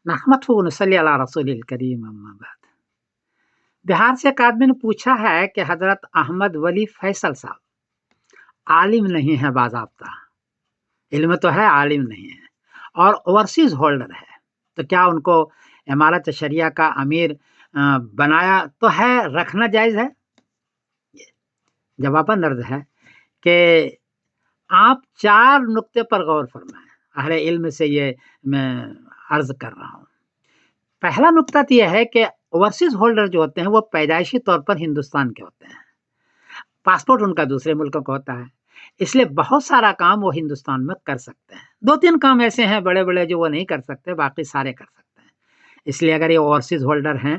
نحمده ونصلی علی رسول الکریم اما بعد۔ بہار سے ایک آدمی نے پوچھا ہے کہ حضرت احمد ولی فیصل صاحب عالم نہیں ہے، باضابطہ علم تو ہے، عالم نہیں ہے اور اوورسیز ہولڈر ہے، تو کیا ان کو امارت شریعہ کا امیر بنایا تو ہے، رکھنا جائز ہے؟ جواباً عرض ہے کہ آپ 4 نقطے پر غور فرمائیں، اہل علم سے یہ میں عرض کر رہا ہوں۔ پہلا نقطہ تو یہ ہے کہ اوورسیز ہولڈر جو ہوتے ہیں وہ پیدائشی طور پر ہندوستان کے ہوتے ہیں، پاسپورٹ ان کا دوسرے ملکوں کا ہوتا ہے، اس لیے بہت سارا کام وہ ہندوستان میں کر سکتے ہیں۔ 2-3 کام ایسے ہیں بڑے بڑے جو وہ نہیں کر سکتے، باقی سارے کر سکتے ہیں۔ اس لیے اگر یہ اوورسیز ہولڈر ہیں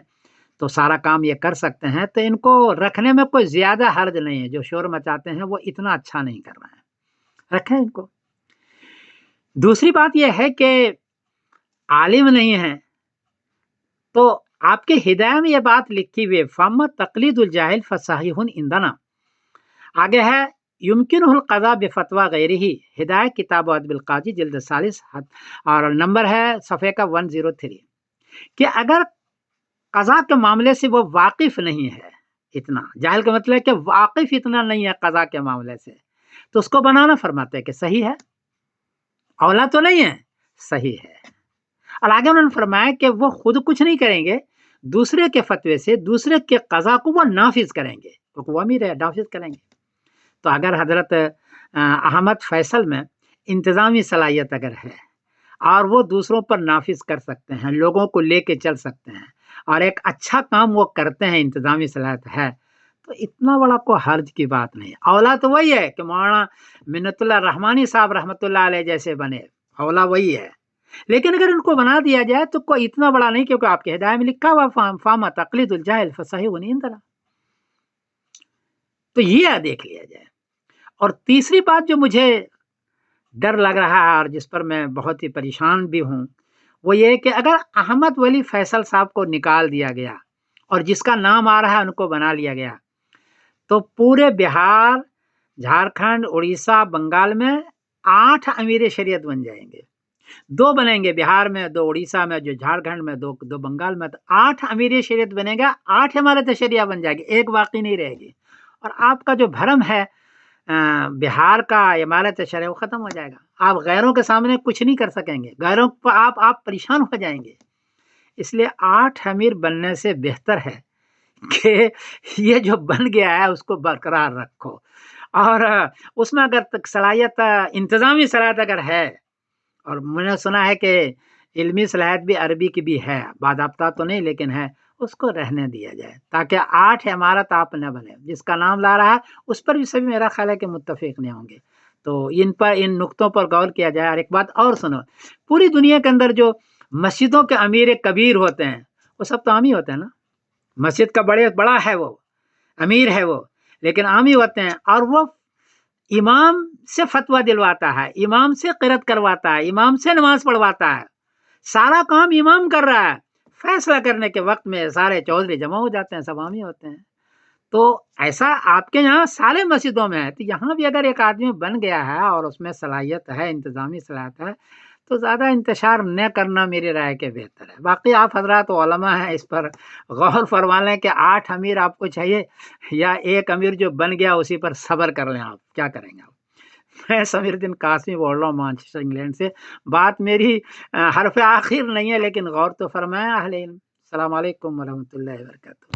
تو سارا کام یہ کر سکتے ہیں، تو ان کو رکھنے میں کوئی زیادہ حرج نہیں ہے۔ جو شور مچاتے ہیں وہ اتنا اچھا نہیں کر رہے ہیں، رکھیں ان کو۔ دوسری بات یہ ہے کہ عالم نہیں ہے تو آپ کے ہدایہ میں یہ بات لکھی ہوئی، فَأَمَّا تَقْلِيدُ الْجَاهِلِ فَصَحِيحٌ عِندَنَا، آگے ہے يُمْكِنُهُ الْقَضَاءُ بِفَتْوَى غَيْرِهِ، ہدایہ کتاب ادب القاضی جلد 40 اور نمبر ہے صفحے کا 103، کہ اگر قضاء کے معاملے سے وہ واقف نہیں ہے، اتنا جاہل کا مطلب ہے کہ واقف اتنا نہیں ہے قضاء کے معاملے سے، تو اس کو بنانا فرماتے ہیں کہ صحیح ہے، اولا تو نہیں ہے، صحیح ہے۔ اور آگے انہوں نے فرمایا کہ وہ خود کچھ نہیں کریں گے، دوسرے کے فتوے سے دوسرے کے قضا کو وہ نافذ کریں گے، کیونکہ وہ امیر ہے، نافذ کریں گے۔ تو اگر حضرت احمد فیصل میں انتظامی صلاحیت اگر ہے اور وہ دوسروں پر نافذ کر سکتے ہیں، لوگوں کو لے کے چل سکتے ہیں اور ایک اچھا کام وہ کرتے ہیں، انتظامی صلاحیت ہے، تو اتنا بڑا کوئی حرج کی بات نہیں۔ اولا تو وہی ہے کہ مولانا منت اللہ رحمانی صاحب رحمۃ اللہ علیہ جیسے بنے، اولا وہی ہے، لیکن اگر ان کو بنا دیا جائے تو کوئی اتنا بڑا نہیں، کیونکہ آپ کے ہدایت میں لکھا ہوا فَأَمَّا تَقْلِيدُ الْجَاهِلِ فَصَحِيحٌ عِندَنَا، تو یہ دیکھ لیا جائے۔ اور تیسری بات جو مجھے ڈر لگ رہا ہے اور جس پر میں بہت ہی پریشان بھی ہوں، وہ یہ کہ اگر احمد ولی فیصل صاحب کو نکال دیا گیا اور جس کا نام آ رہا ہے ان کو بنا لیا گیا، تو پورے بہار، جھارکھنڈ، اڑیسہ، بنگال میں 8 امیر شریعت بن جائیں گے، 2 بنیں گے بہار میں، 2 اڑیسہ میں، جو جھارکھنڈ میں، 2 بنگال میں، تو 8 امیر شریعت بنے گا، 8 امارت شریعہ بن جائے گی، ایک باقی نہیں رہے گی۔ اور آپ کا جو بھرم ہے بہار کا امارت شریعہ وہ ختم ہو جائے گا، آپ غیروں کے سامنے کچھ نہیں کر سکیں گے، غیروں کو آپ پریشان ہو جائیں گے۔ اس لیے 8 امیر بننے سے بہتر ہے کہ یہ جو بن گیا ہے اس کو برقرار رکھو، اور اس میں اگر صلاحیت، انتظامی صلاحیت اگر ہے، اور میں نے سنا ہے کہ علمی صلاحیت بھی عربی کی بھی ہے، باضابطہ تو نہیں لیکن ہے، اس کو رہنے دیا جائے تاکہ 8 عمارت آپ نہ بنے۔ جس کا نام لا رہا ہے اس پر بھی سبھی میرا خیال ہے کہ متفق نہیں ہوں گے، تو ان نقطوں پر غور کیا جائے۔ اور ایک بات اور سنو، پوری دنیا کے اندر جو مسجدوں کے امیر کبیر ہوتے ہیں وہ سب تو عامی ہوتے ہیں نا، مسجد کا بڑا ہے وہ، امیر ہے وہ، لیکن عامی ہوتے ہیں، اور وہ امام سے فتویٰ دلواتا ہے، امام سے قرأت کرواتا ہے، امام سے نماز پڑھواتا ہے، سارا کام امام کر رہا ہے، فیصلہ کرنے کے وقت میں سارے چودھری جمع ہو جاتے ہیں، سب عامی ہوتے ہیں۔ تو ایسا آپ کے یہاں سارے مسجدوں میں ہے، تو یہاں بھی اگر ایک آدمی بن گیا ہے اور اس میں صلاحیت ہے، انتظامی صلاحیت ہے، تو زیادہ انتشار نہ کرنا میری رائے کے بہتر ہے۔ باقی آپ حضرات علماء ہیں، اس پر غور فرما لیں کہ 8 امیر آپ کو چاہیے یا ایک امیر جو بن گیا اسی پر صبر کر لیں، آپ کیا کریں گے؟ میں سمیر الدین قاسمی بول رہا ہوں مانچسٹر انگلینڈ سے۔ بات میری حرف آخر نہیں ہے، لیکن غور تو فرمائیں اہل علم۔ السلام علیکم ورحمۃ اللہ وبرکاتہ۔